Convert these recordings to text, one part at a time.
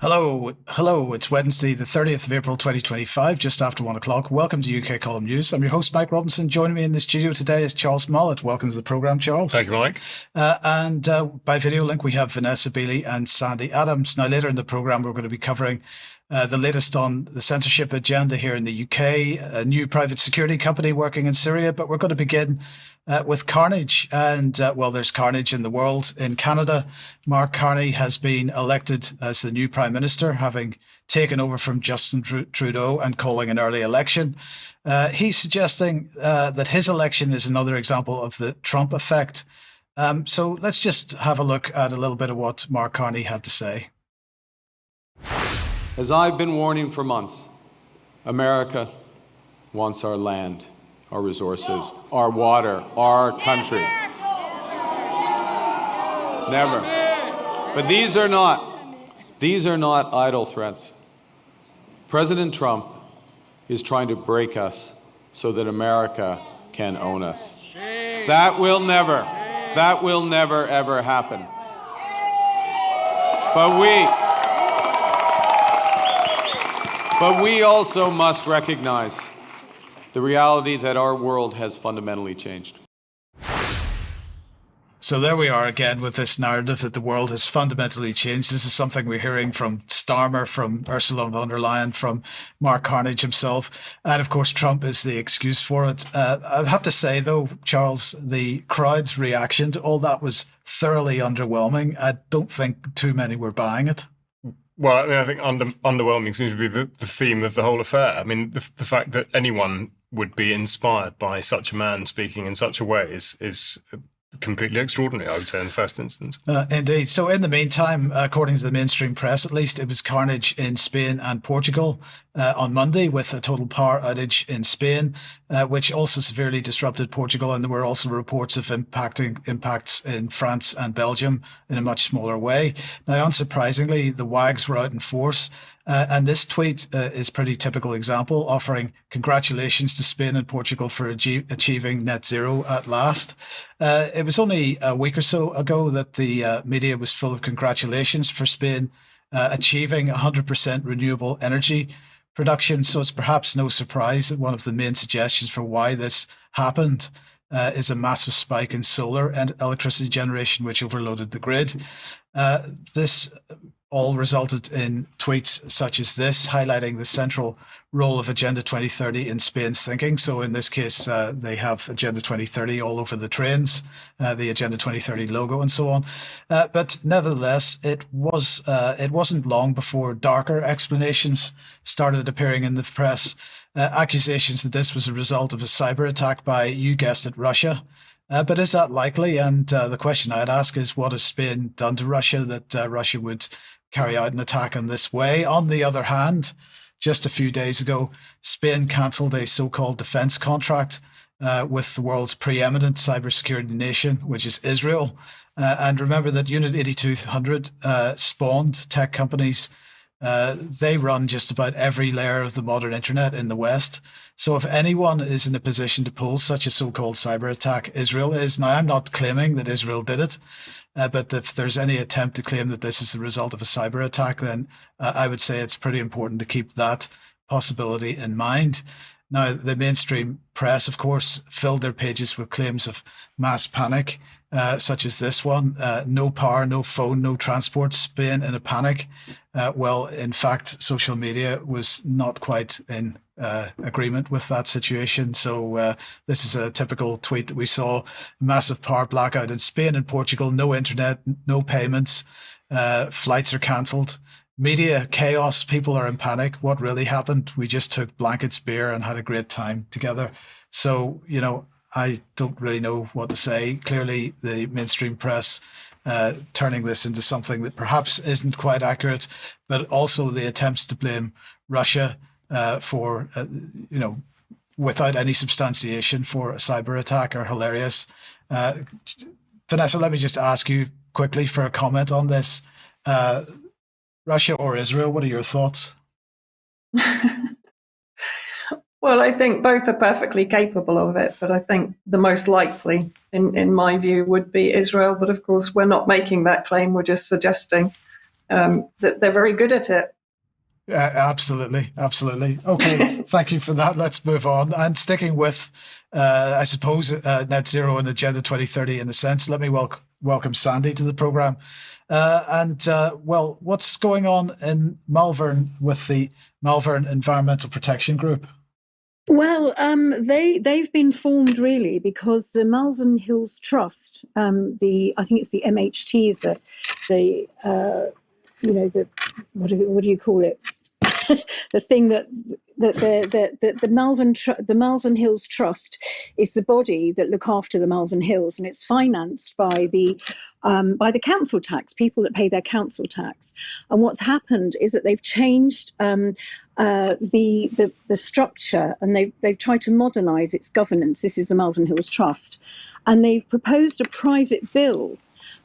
Hello. It's Wednesday, the 30th of April, 2025, just after 1 o'clock. Welcome to UK Column News. I'm your host, Mike Robinson. Joining me in the studio today is Charles Malet. Welcome to the programme, Charles. Thank you, Mike. And by video link, we have Vanessa, Beeley and Sandi Adams. Now, later in the programme, we're going to be covering the latest on the censorship agenda here in the UK, a new private security company working in Syria. But we're going to begin with Carnage. And, there's carnage in the world. In Canada, Mark Carney has been elected as the new Prime Minister, having taken over from Justin Trudeau and calling an early election. He's suggesting that his election is another example of the Trump effect. So let's just have a look at a little bit of what Mark Carney had to say. As I've been warning for months, America wants our land, our resources, our water, our country. Never. But these are not idle threats. President Trump is trying to break us so that America can own us. That will never ever happen. But we also must recognize the reality that our world has fundamentally changed. So there we are again with this narrative that the world has fundamentally changed. This is something we're hearing from Starmer, from Ursula von der Leyen, from Mark Carnage himself. And of course, Trump is the excuse for it. I have to say, though, Charles, the crowd's reaction to all that was thoroughly underwhelming. I don't think too many were buying it. Well, I mean, I think underwhelming seems to be the theme of the whole affair. I mean, the fact that anyone would be inspired by such a man speaking in such a way is completely extraordinary, I would say, in the first instance. Indeed. So in the meantime, according to the mainstream press, at least, it was carnage in Spain and Portugal on Monday, with a total power outage in Spain, which also severely disrupted Portugal. And there were also reports of impacts in France and Belgium in a much smaller way. Now, unsurprisingly, the WAGs were out in force. And this tweet is a pretty typical example, offering congratulations to Spain and Portugal for achieving net zero at last. It was only a week or so ago that the media was full of congratulations for Spain achieving 100% renewable energy production. So it's perhaps no surprise that one of the main suggestions for why this happened is a massive spike in solar and electricity generation, which overloaded the grid. This all resulted in tweets such as this, highlighting the central role of Agenda 2030 in Spain's thinking. So in this case, they have Agenda 2030 all over the trains, the Agenda 2030 logo and so on. But nevertheless, it wasn't long before darker explanations started appearing in the press. Accusations that this was a result of a cyber attack by, you guessed it, Russia. But is that likely? And the question I'd ask is, what has Spain done to Russia that Russia would carry out an attack in this way? On the other hand, just a few days ago, Spain cancelled a so-called defense contract with the world's preeminent cybersecurity nation, which is Israel. And remember that Unit 8200 spawned tech companies. They run just about every layer of the modern internet in the West. So if anyone is in a position to pull such a so-called cyber attack, Israel is. Now, I'm not claiming that Israel did it, but if there's any attempt to claim that this is the result of a cyber attack, then I would say it's pretty important to keep that possibility in mind. Now, the mainstream press, of course, filled their pages with claims of mass panic, such as this one. No power, no phone, no transport, Spain in a panic. Well, in fact, social media was not quite in agreement with that situation. So this is a typical tweet that we saw. Massive power blackout in Spain and Portugal, no internet, no payments, flights are cancelled. Media chaos, people are in panic. What really happened? We just took blankets, beer and had a great time together. So, I don't really know what to say. Clearly, the mainstream press turning this into something that perhaps isn't quite accurate, but also the attempts to blame Russia for, without any substantiation for a cyber attack are hilarious. Vanessa, let me just ask you quickly for a comment on this. Russia or Israel, what are your thoughts? Well, I think both are perfectly capable of it, but I think the most likely, in my view, would be Israel. But of course, we're not making that claim. We're just suggesting that they're very good at it. Absolutely. Okay, thank you for that. Let's move on. And sticking with, I suppose, net zero and Agenda 2030 in a sense, let me welcome Sandi to the programme. Well, what's going on in Malvern with the Malvern Environmental Protection Group? Well, they've been formed really because the Malvern Hills Trust, I think it's the MHTs, what do you call it? The thing that the Malvern Hills Trust is the body that look after the Malvern Hills, and it's financed by the council tax, people that pay their council tax. And what's happened is that they've changed the structure, and they've tried to modernise its governance. This is the Malvern Hills Trust, and they've proposed a private bill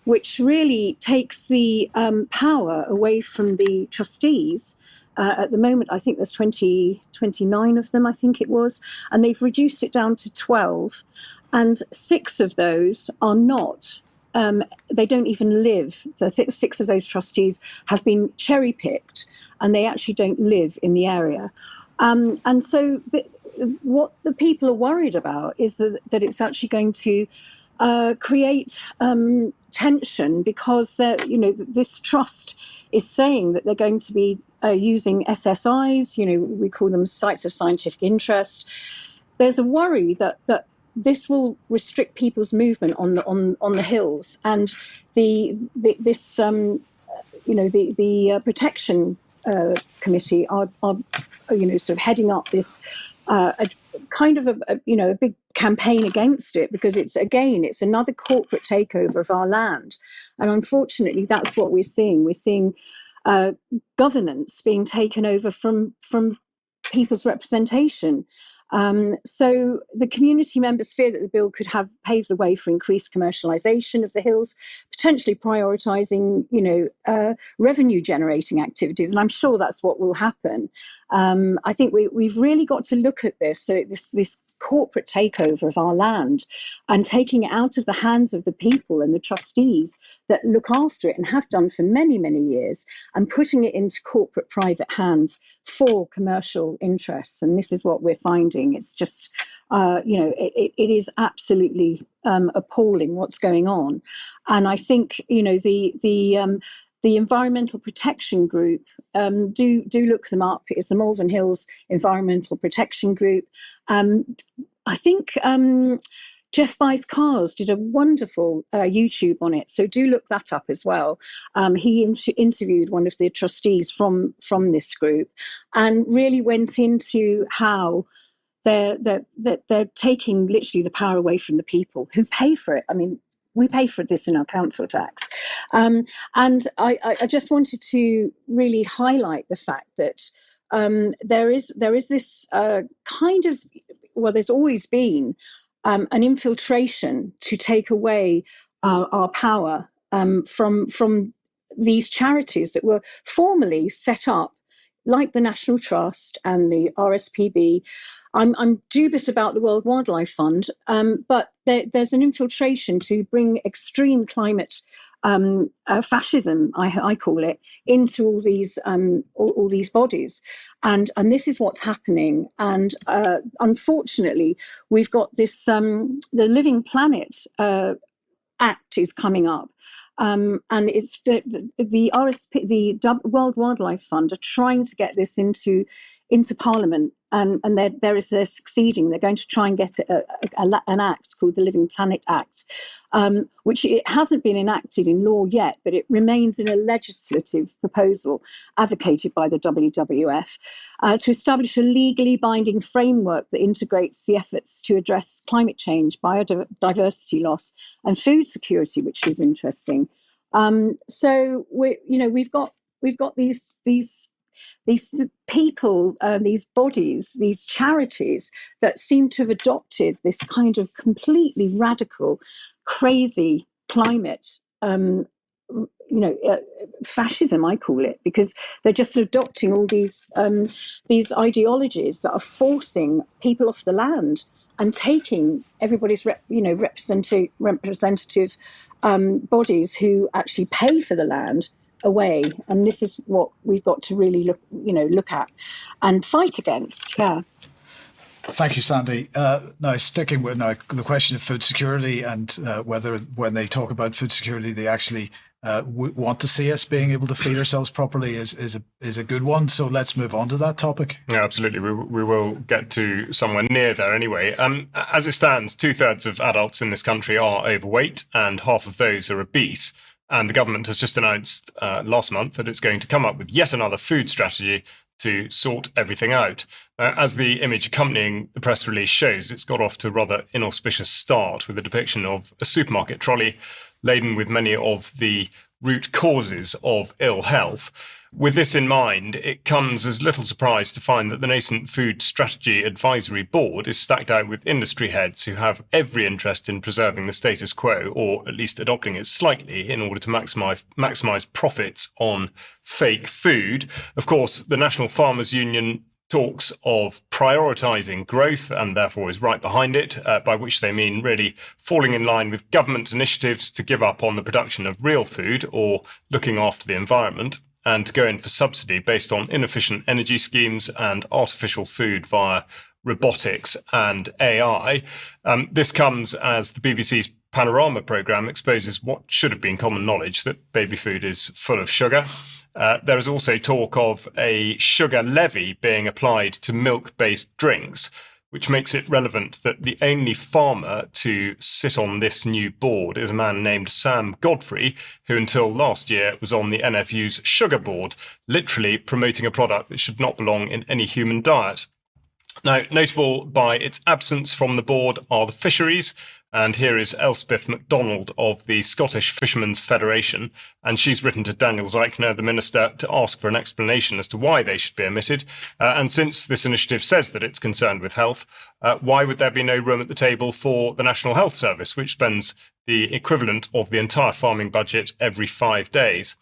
which really takes the power away from the trustees. At the moment, I think there's 29 of them, I think it was, and they've reduced it down to 12, and 6 of those are not. They don't even live. 6 of those trustees have been cherry-picked, and they actually don't live in the area. And so what the people are worried about is that it's actually going to create tension, because this trust is saying that they're going to be using SSIs, we call them sites of scientific interest. There's a worry that this will restrict people's movement on the hills, and the protection committee are sort of heading up this a big campaign against it, because it's another corporate takeover of our land, and unfortunately that's what we're seeing. We're seeing governance being taken over from people's representation. So the community members fear that the bill could have paved the way for increased commercialisation of the hills, potentially prioritising, revenue generating activities. And I'm sure that's what will happen. I think we've really got to look at this. So this corporate takeover of our land and taking it out of the hands of the people and the trustees that look after it and have done for many, many years, and putting it into corporate private hands for commercial interests. And this is what we're finding. It's just, it is absolutely appalling what's going on. And I think, the Environmental Protection Group, do look them up. It's the Malvern Hills Environmental Protection Group. I think Jeff Buys Cars did a wonderful YouTube on it, so do look that up as well. He interviewed one of the trustees from this group, and really went into how they're taking literally the power away from the people who pay for it. I mean, we pay for this in our council tax. And I just wanted to really highlight the fact that there is this there's always been an infiltration to take away our power from these charities that were formally set up, like the National Trust and the RSPB. I'm dubious about the World Wildlife Fund, but there's an infiltration to bring extreme climate fascism, I call it, into all these bodies, and this is what's happening. And unfortunately, we've got this the Living Planet Act is coming up. And it's the RSP, the World Wildlife Fund, are trying to get this into Parliament, and they're succeeding. They're going to try and get an act called the Living Planet Act, which it hasn't been enacted in law yet, but it remains in a legislative proposal advocated by the WWF to establish a legally binding framework that integrates the efforts to address climate change, biodiversity loss, and food security, which is interesting. So we've got these people, these bodies, these charities that seem to have adopted this kind of completely radical, crazy climate, fascism, I call it, because they're just adopting all these ideologies that are forcing people off the land and taking everybody's representative bodies who actually pay for the land away. And this is what we've got to really look at and fight against. Yeah. Thank you, Sandi. Now, sticking with the question of food security and whether when they talk about food security, they actually want to see us being able to feed ourselves properly is a good one. So let's move on to that topic. Yeah, absolutely. We will get to somewhere near there anyway. As it stands, 2/3 of adults in this country are overweight and half of those are obese. And the government has just announced last month that it's going to come up with yet another food strategy to sort everything out. As the image accompanying the press release shows, it's got off to a rather inauspicious start with a depiction of a supermarket trolley laden with many of the root causes of ill health. With this in mind, it comes as little surprise to find that the nascent Food Strategy Advisory Board is stacked out with industry heads who have every interest in preserving the status quo, or at least adopting it slightly in order to maximise profits on fake food. Of course, the National Farmers Union talks of prioritising growth and therefore is right behind it, by which they mean really falling in line with government initiatives to give up on the production of real food or looking after the environment, and to go in for subsidy based on inefficient energy schemes and artificial food via robotics and AI. This comes as the BBC's Panorama programme exposes what should have been common knowledge, that baby food is full of sugar. There is also talk of a sugar levy being applied to milk-based drinks, which makes it relevant that the only farmer to sit on this new board is a man named Sam Godfrey, who until last year was on the NFU's sugar board, literally promoting a product that should not belong in any human diet. Now, notable by its absence from the board are the fisheries, and here is Elspeth MacDonald of the Scottish Fishermen's Federation, and she's written to Daniel Zeichner, the minister, to ask for an explanation as to why they should be omitted. And since this initiative says that it's concerned with health, why would there be no room at the table for the National Health Service, which spends the equivalent of the entire farming budget every 5 days?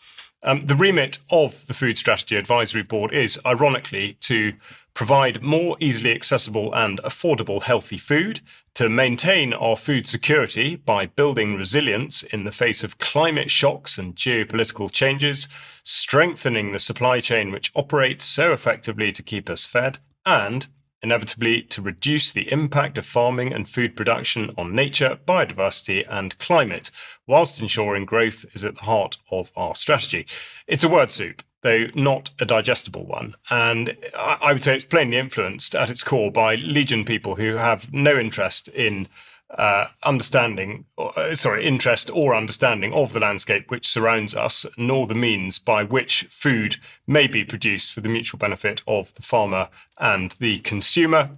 The remit of the Food Strategy Advisory Board is, ironically, to provide more easily accessible and affordable healthy food, to maintain our food security by building resilience in the face of climate shocks and geopolitical changes, strengthening the supply chain which operates so effectively to keep us fed, and inevitably to reduce the impact of farming and food production on nature, biodiversity and climate, whilst ensuring growth is at the heart of our strategy. It's a word soup, though not a digestible one. And I would say it's plainly influenced at its core by Legion people who have no interest in interest or understanding of the landscape which surrounds us, nor the means by which food may be produced for the mutual benefit of the farmer and the consumer.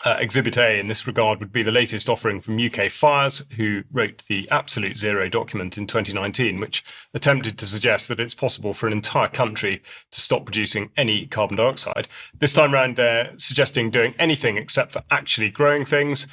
Exhibit A in this regard would be the latest offering from UK Fires, who wrote the Absolute Zero document in 2019, which attempted to suggest that it's possible for an entire country to stop producing any carbon dioxide. This time round, they're suggesting doing anything except for actually growing things.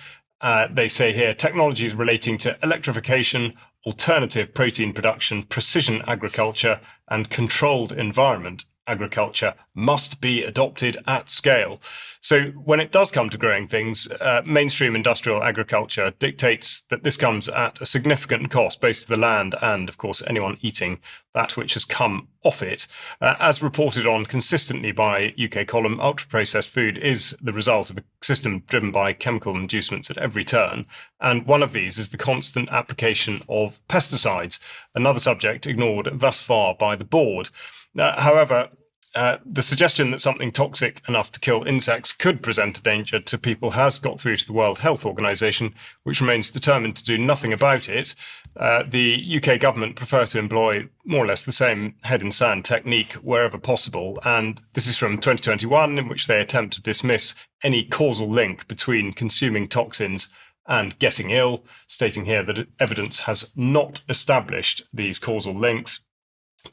They say here, technologies relating to electrification, alternative protein production, precision agriculture, and controlled environment agriculture must be adopted at scale. So when it does come to growing things, mainstream industrial agriculture dictates that this comes at a significant cost, both to the land and, of course, anyone eating that which has come off it. As reported on consistently by UK column, ultra-processed food is the result of a system driven by chemical inducements at every turn. And one of these is the constant application of pesticides, another subject ignored thus far by the board. However, the suggestion that something toxic enough to kill insects could present a danger to people has got through to the World Health Organization, which remains determined to do nothing about it. The UK government prefer to employ more or less the same head in sand technique wherever possible. And this is from 2021, in which they attempt to dismiss any causal link between consuming toxins and getting ill, stating here that evidence has not established these causal links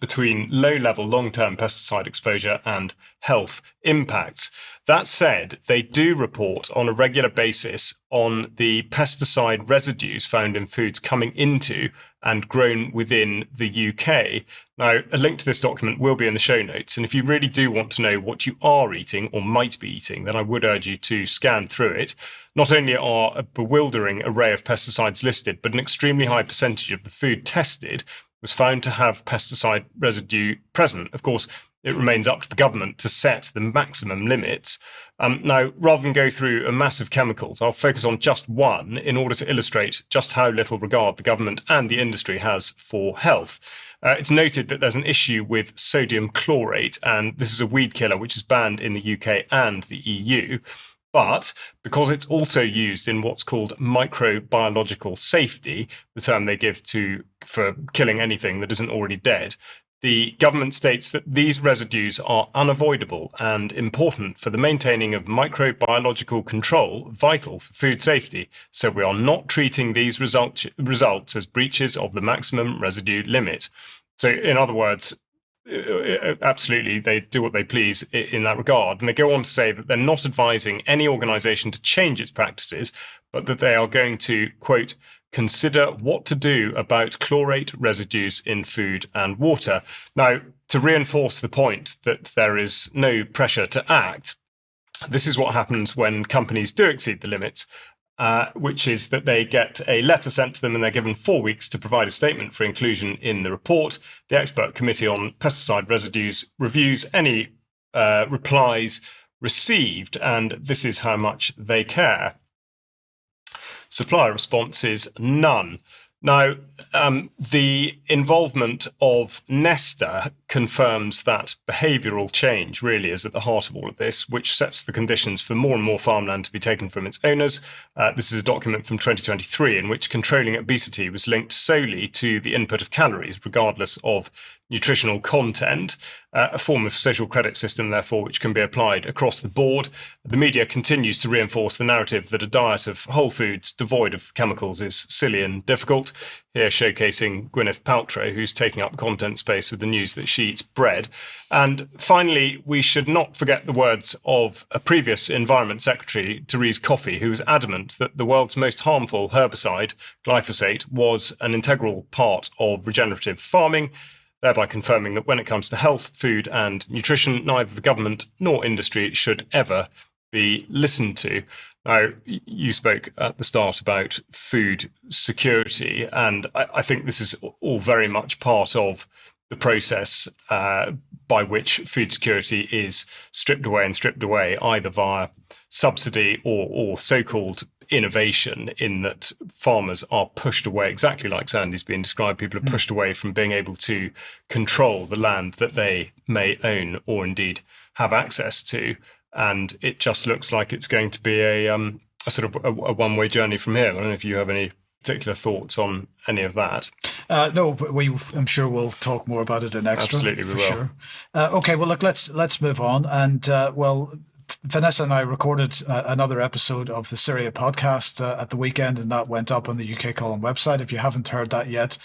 between low-level long-term pesticide exposure and health impacts. That said, they do report on a regular basis on the pesticide residues found in foods coming into and grown within the UK. Now, a link to this document will be in the show notes, and if you really do want to know what you are eating or might be eating, then I would urge you to scan through it. Not only are a bewildering array of pesticides listed, but an extremely high percentage of the food tested was found to have pesticide residue present. Of course, it remains up to the government to set the maximum limits. Now, rather than go through a mass of chemicals, I'll focus on just one in order to illustrate just how little regard the government and the industry has for health. It's noted that there's an issue with sodium chlorate, and this is a weed killer which is banned in the UK and the EU. But because it's also used in what's called microbiological safety, the term they give for killing anything that isn't already dead, the government states that these residues are unavoidable and important for the maintaining of microbiological control, vital for food safety. So we are not treating these results as breaches of the maximum residue limit. So in other words, absolutely, they do what they please in that regard. And they go on to say that they're not advising any organisation to change its practices, but that they are going to, quote, consider what to do about chlorate residues in food and water. Now, to reinforce the point that there is no pressure to act, this is what happens when companies do exceed the limits, which is that they get a letter sent to them and they're given 4 weeks to provide a statement for inclusion in the report. The expert committee on pesticide residues reviews any replies received, and this is how much they care. Supplier response is none. Now, the involvement of Nesta confirms that behavioural change really is at the heart of all of this, which sets the conditions for more and more farmland to be taken from its owners. This is a document from 2023 in which controlling obesity was linked solely to the input of calories, regardless of nutritional content, a form of social credit system, therefore, which can be applied across the board. The media continues to reinforce the narrative that a diet of whole foods devoid of chemicals is silly and difficult, here showcasing Gwyneth Paltrow, who's taking up content space with the news that she eats bread. And finally, we should not forget the words of a previous Environment Secretary, Therese Coffey, who was adamant that the world's most harmful herbicide, glyphosate, was an integral part of regenerative farming, thereby confirming that when it comes to health, food and nutrition, neither the government nor industry should ever be listened to. Now, you spoke at the start about food security, and I think this is all very much part of the process by which food security is stripped away, either via subsidy or so-called innovation, in that farmers are pushed away, exactly like Sandy's been described. People are pushed away from being able to control the land that they may own or indeed have access to. And it just looks like it's going to be a sort of a one-way journey from here. I don't know if you have any particular thoughts on any of that. No, but I'm sure we'll talk more about it in extra. Absolutely, we will. Sure. Okay, well, look, let's move on. And Vanessa and I recorded another episode of the Syria podcast at the weekend, and that went up on the UK Column website. If you haven't heard that yet,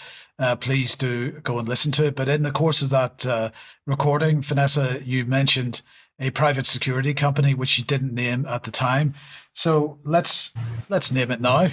please do go and listen to it. But in the course of that recording, Vanessa, you mentioned a private security company which you didn't name at the time. So let's name it now.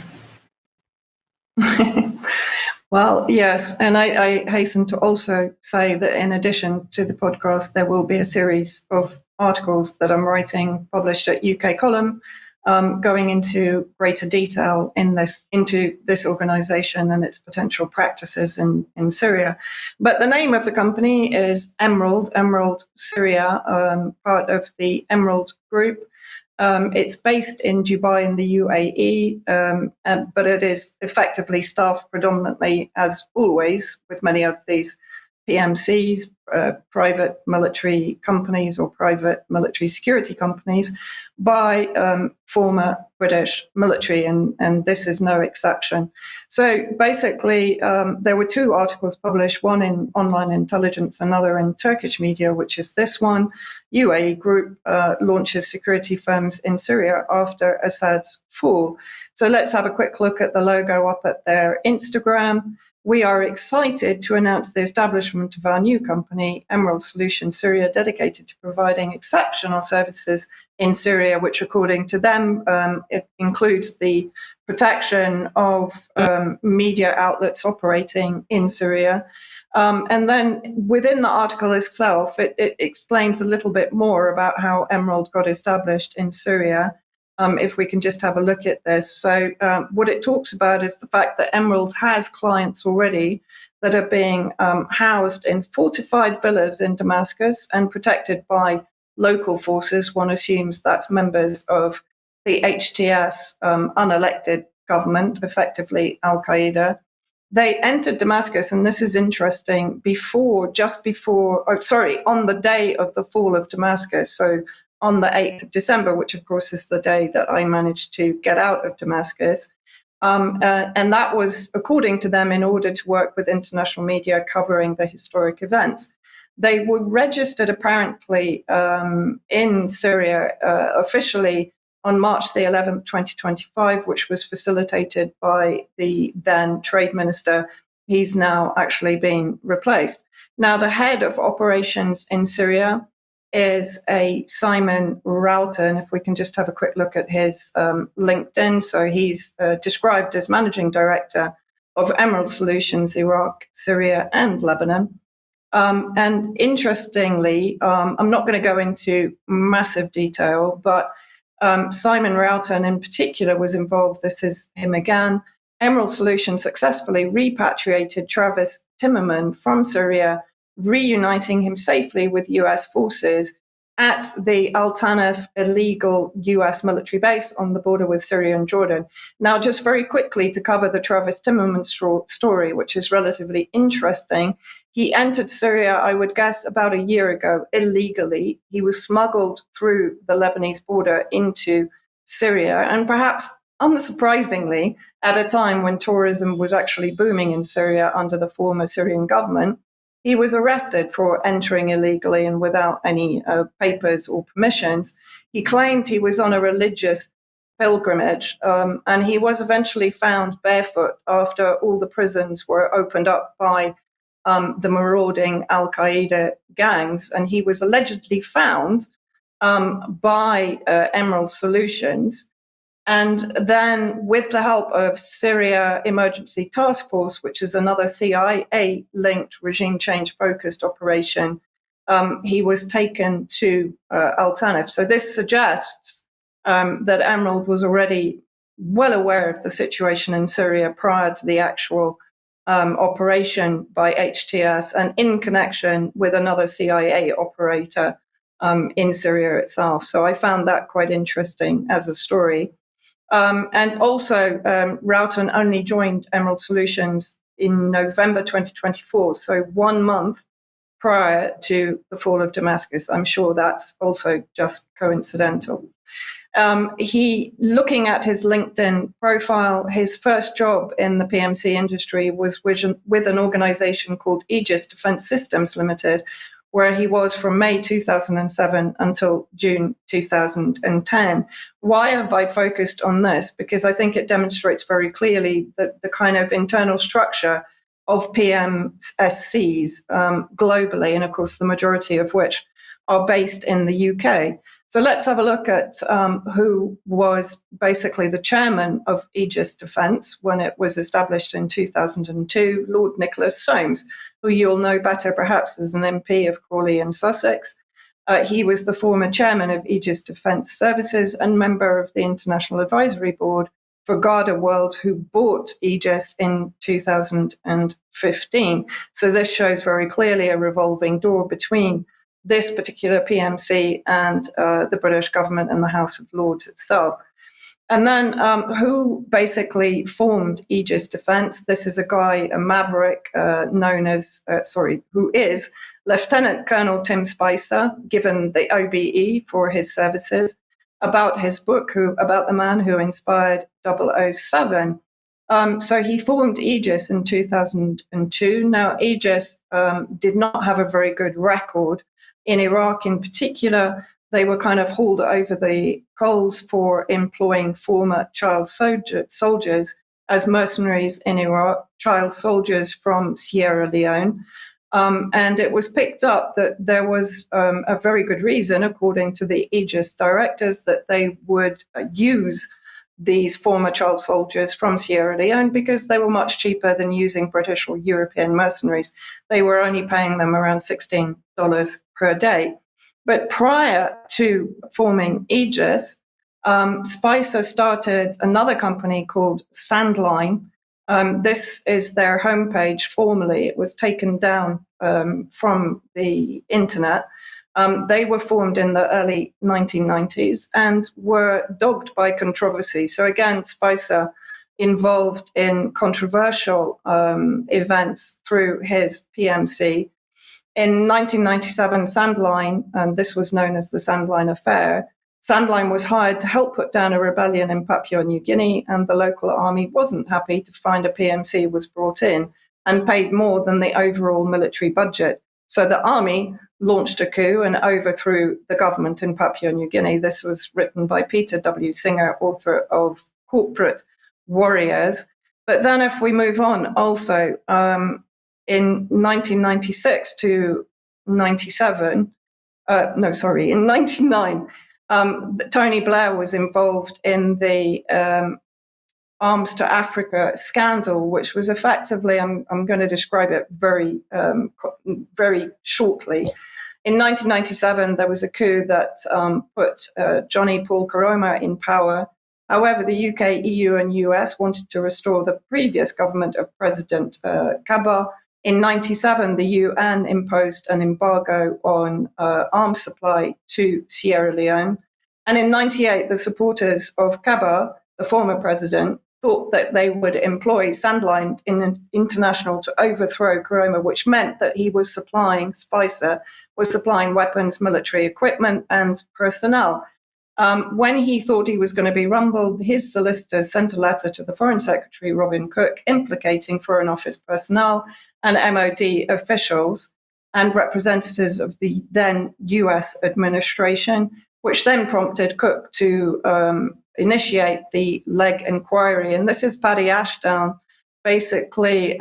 Well, yes. And I hasten to also say that in addition to the podcast, there will be a series of articles that I'm writing, published at UK Column, going into greater detail into this organisation and its potential practices in Syria. But the name of the company is Emerald Syria, part of the Emerald Group. It's based in Dubai in the UAE, but it is effectively staffed predominantly, as always, with many of these PMCs, private military companies or private military security companies, by former British military, and this is no exception. So basically, there were two articles published, one in Online Intelligence, another in Turkish media, which is this one. UAE Group launches security firms in Syria after Assad's fall. So let's have a quick look at the logo up at their Instagram. We are excited to announce the establishment of our new company, Emerald Solutions Syria, dedicated to providing exceptional services in Syria, which, according to them, it includes the protection of media outlets operating in Syria. And then within the article itself, it explains a little bit more about how Emerald got established in Syria. If we can just have a look at this. So what it talks about is the fact that Emerald has clients already that are being housed in fortified villas in Damascus and protected by local forces. One assumes that's members of the HTS unelected government, effectively Al-Qaeda. They entered Damascus, and this is interesting, on the day of the fall of Damascus, so on the 8th of December, which of course is the day that I managed to get out of Damascus. And that was, according to them, in order to work with international media covering the historic events. They were registered apparently in Syria officially on March the 11th, 2025, which was facilitated by the then trade minister. He's now actually been replaced. Now, the head of operations in Syria is a Simon Ralton. If we can just have a quick look at his LinkedIn. So he's described as managing director of Emerald Solutions, Iraq, Syria, and Lebanon. And interestingly, I'm not going to go into massive detail, but Simon Ralton in particular was involved. This is him again. Emerald Solutions successfully repatriated Travis Timmerman from Syria, reuniting him safely with US forces at the Al Tanf illegal US military base on the border with Syria and Jordan. Now, just very quickly to cover the Travis Timmerman story, which is relatively interesting. He entered Syria, I would guess, about a year ago illegally. He was smuggled through the Lebanese border into Syria, and perhaps unsurprisingly, at a time when tourism was actually booming in Syria under the former Syrian government, he was arrested for entering illegally and without any papers or permissions. He claimed he was on a religious pilgrimage, and he was eventually found barefoot after all the prisons were opened up by the marauding Al-Qaeda gangs. And he was allegedly found by Emerald Solutions. And then with the help of Syria Emergency Task Force, which is another CIA-linked regime change-focused operation, he was taken to Al Tanf. So this suggests that Emerald was already well aware of the situation in Syria prior to the actual operation by HTS and in connection with another CIA operator in Syria itself. So I found that quite interesting as a story. And also, Ralton only joined Emerald Solutions in November 2024, so 1 month prior to the fall of Damascus. I'm sure that's also just coincidental. Looking at his LinkedIn profile, his first job in the PMC industry was with an organization called Aegis Defense Systems Limited, where he was from May 2007 until June 2010. Why have I focused on this? Because I think it demonstrates very clearly that the kind of internal structure of PMSCs globally, and of course the majority of which are based in the UK. So let's have a look at who was basically the chairman of Aegis Defence when it was established in 2002, Lord Nicholas Soames, who you'll know better perhaps as an MP of Crawley and Sussex. He was the former chairman of Aegis Defence Services and member of the International Advisory Board for Garda World, who bought Aegis in 2015. So this shows very clearly a revolving door between this particular PMC and the British government and the House of Lords itself. And then who basically formed Aegis Defence? This is a guy, a maverick, who is Lieutenant Colonel Tim Spicer, given the OBE for his services, about his book, about the man who inspired 007. So he formed Aegis in 2002. Now, Aegis did not have a very good record in Iraq in particular. They were kind of hauled over the coals for employing former child soldiers as mercenaries in Iraq, child soldiers from Sierra Leone. And it was picked up that there was a very good reason, according to the Aegis directors, that they would use these former child soldiers from Sierra Leone because they were much cheaper than using British or European mercenaries. They were only paying them around $16 per day. But prior to forming Aegis, Spicer started another company called Sandline, This is their homepage formerly. It was taken down from the internet. They were formed in the early 1990s and were dogged by controversy. So again, Spicer involved in controversial events through his PMC. In 1997, Sandline, and this was known as the Sandline Affair, Sandline was hired to help put down a rebellion in Papua New Guinea, and the local army wasn't happy to find a PMC was brought in and paid more than the overall military budget. So the army launched a coup and overthrew the government in Papua New Guinea. This was written by Peter W. Singer, author of Corporate Warriors. But then if we move on, also in 1996 to 97, in 99, Tony Blair was involved in the Arms to Africa scandal, which was effectively, I'm going to describe it very shortly. In 1997, there was a coup that put Johnny Paul Koroma in power. However, the UK, EU, and US wanted to restore the previous government of President Kaba. In 97, the UN imposed an embargo on arms supply to Sierra Leone. And in 98, the supporters of Kaba, the former president, thought that they would employ Sandline International to overthrow Koroma, which meant that he was supplying, Spicer was supplying weapons, military equipment, and personnel. When he thought he was going to be rumbled, his solicitors sent a letter to the Foreign Secretary, Robin Cook, implicating Foreign Office personnel and MOD officials and representatives of the then US administration, which then prompted Cook to initiate the Legg inquiry. And this is Paddy Ashdown basically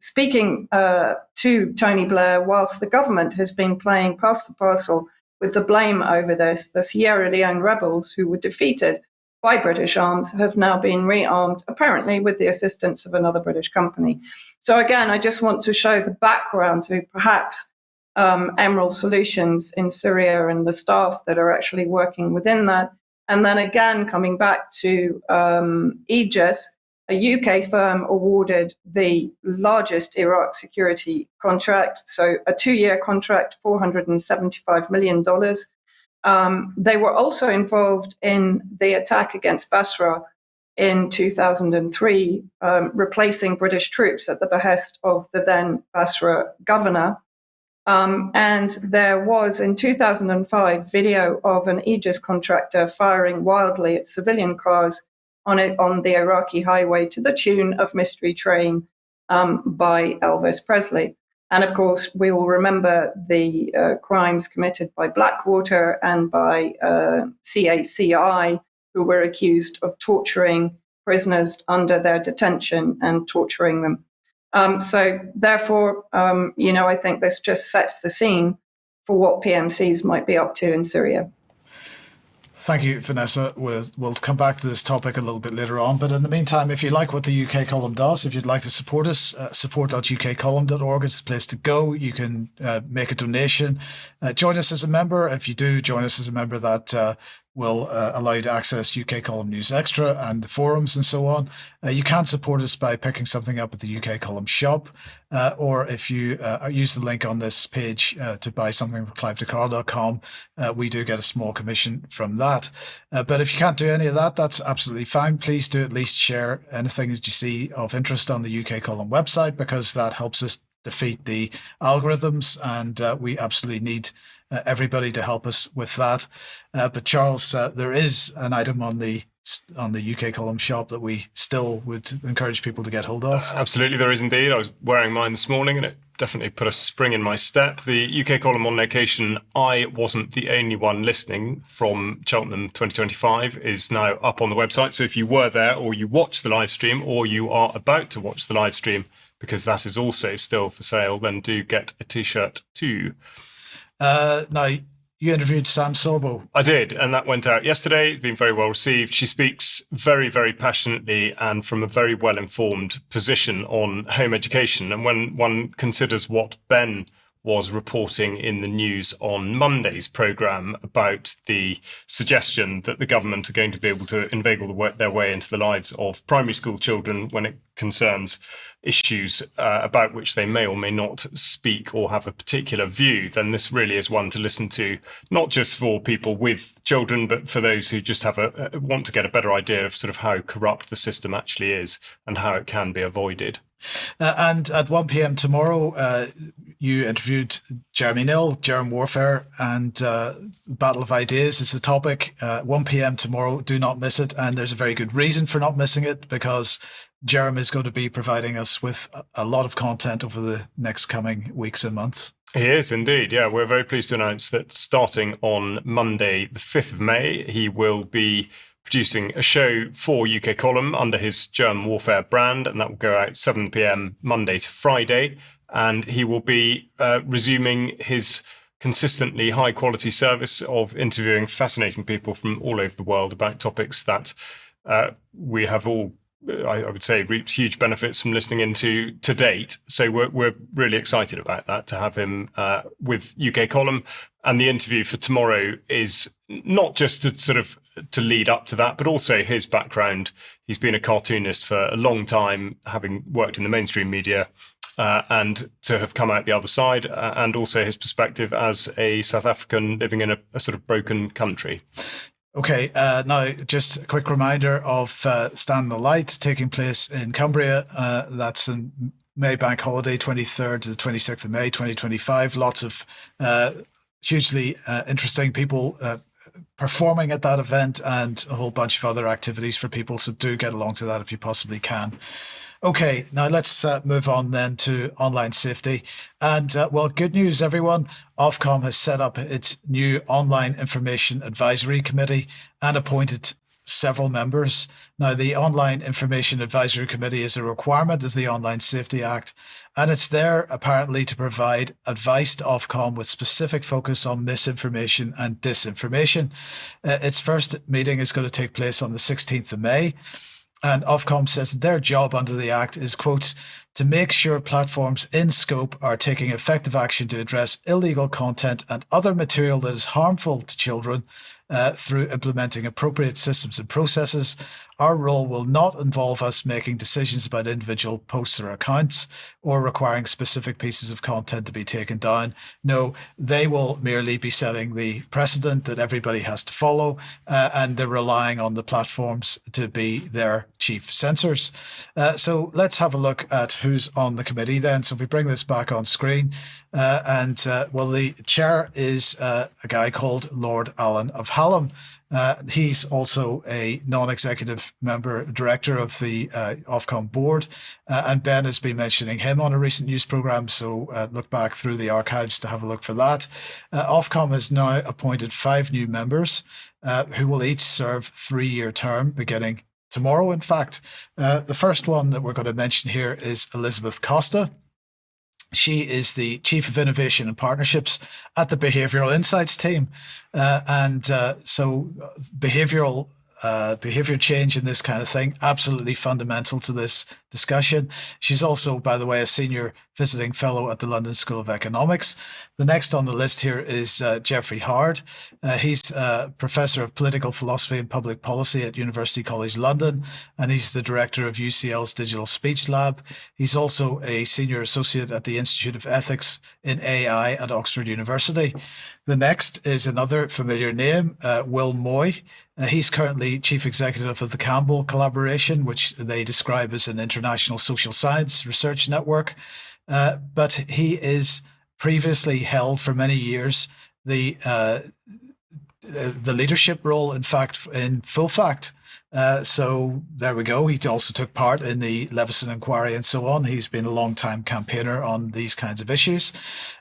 speaking to Tony Blair whilst the government has been playing pass the parcel with the blame over this. The Sierra Leone rebels, who were defeated by British arms, have now been rearmed, apparently with the assistance of another British company. So again, I just want to show the background to perhaps Emerald Solutions in Syria and the staff that are actually working within that. And then again, coming back to Aegis, a UK firm awarded the largest Iraq security contract, so a 2-year contract, $475 million. They were also involved in the attack against Basra in 2003, replacing British troops at the behest of the then Basra governor. And there was, in 2005, video of an Aegis contractor firing wildly at civilian cars on the Iraqi highway to the tune of Mystery Train by Elvis Presley. And of course, we will remember the crimes committed by Blackwater and by CACI, who were accused of torturing prisoners under their detention and torturing them. So therefore, I think this just sets the scene for what PMCs might be up to in Syria. Thank you, Vanessa. We'll come back to this topic a little bit later on. But in the meantime, if you like what the UK Column does, if you'd like to support us, support.ukcolumn.org is the place to go. You can make a donation. Join us as a member. If you do join us as a member, that will allow you to access UK Column News Extra and the forums and so on. You can support us by picking something up at the UK Column shop, or if you use the link on this page to buy something from clivedeclark.com, we do get a small commission from that. But if you can't do any of that, that's absolutely fine. Please do at least share anything that you see of interest on the UK Column website, because that helps us defeat the algorithms, and we absolutely need everybody to help us with that. But Charles, there is an item on the UK Column shop that we still would encourage people to get hold of. Absolutely, there is indeed. I was wearing mine this morning and it definitely put a spring in my step. The UK Column on location, I wasn't the only one listening, from Cheltenham 2025 is now up on the website. So if you were there, or you watched the live stream, or you are about to watch the live stream, because that is also still for sale, then do get a t-shirt too. Now, you interviewed Sam Sorbo. I did, and that went out yesterday. It's been very well received. She speaks very, very passionately and from a very well-informed position on home education. And when one considers what Ben was reporting in the news on Monday's programme about the suggestion that the government are going to be able to inveigle their way into the lives of primary school children when it concerns issues about which they may or may not speak or have a particular view, then this really is one to listen to, not just for people with children, but for those who just want to get a better idea of sort of how corrupt the system actually is and how it can be avoided. And at 1 p.m. tomorrow, you interviewed Jeremy Nill, Germ Warfare, and Battle of Ideas is the topic. 1 p.m. tomorrow, do not miss it. And there's a very good reason for not missing it, because Jerem is going to be providing us with a lot of content over the next coming weeks and months. He is indeed. Yeah, we're very pleased to announce that starting on Monday, the 5th of May, he will be producing a show for UK Column under his Germ Warfare brand, and that will go out 7 p.m. Monday to Friday. And he will be resuming his consistently high quality service of interviewing fascinating people from all over the world about topics that we have all, I would say, reaped huge benefits from listening into to date. So we're really excited about that, to have him with UK Column. And the interview for tomorrow is not just to lead up to that, but also his background. He's been a cartoonist for a long time, having worked in the mainstream media, and to have come out the other side, and also his perspective as a South African living in a sort of broken country. Okay, now just a quick reminder of Stand the Light taking place in Cumbria. That's in May Bank Holiday, 23rd to the 26th of May, 2025. Lots of hugely interesting people performing at that event, and a whole bunch of other activities for people. So do get along to that if you possibly can. Okay, now let's move on then to online safety. And well, good news, everyone. Ofcom has set up its new Online Information Advisory Committee and appointed several members. Now, the Online Information Advisory Committee is a requirement of the Online Safety Act, and it's there apparently to provide advice to Ofcom with specific focus on misinformation and disinformation. Its first meeting is going to take place on the 16th of May. And Ofcom says their job under the Act is, quote, to make sure platforms in scope are taking effective action to address illegal content and other material that is harmful to children through implementing appropriate systems and processes. Our role will not involve us making decisions about individual posts or accounts or requiring specific pieces of content to be taken down. No, they will merely be setting the precedent that everybody has to follow, and they're relying on the platforms to be their chief censors. So let's have a look at who's on the committee then. So if we bring this back on screen, well, the chair is a guy called Lord Allen of Hallam. He's also a non-executive member director of the Ofcom board, and Ben has been mentioning him on a recent news programme, so look back through the archives to have a look for that. Ofcom has now appointed 5 new members who will each serve 3-year term beginning tomorrow, in fact. The first one that we're going to mention here is Elizabeth Costa. She is the Chief of Innovation and Partnerships at the Behavioural Insights team. So behaviour change and this kind of thing, absolutely fundamental to this discussion. She's also, by the way, a senior visiting fellow at the London School of Economics. The next on the list here is Geoffrey Howard. He's a professor of political philosophy and public policy at University College London, and he's the director of UCL's Digital Speech Lab. He's also a senior associate at the Institute of Ethics in AI at Oxford University. The next is another familiar name, Will Moy. He's currently chief executive of the Campbell Collaboration, which they describe as an international social science research network. But he is previously held for many years the leadership role, in fact, in Full Fact. So there we go. He also took part in the Leveson inquiry and so on. He's been a long-time campaigner on these kinds of issues.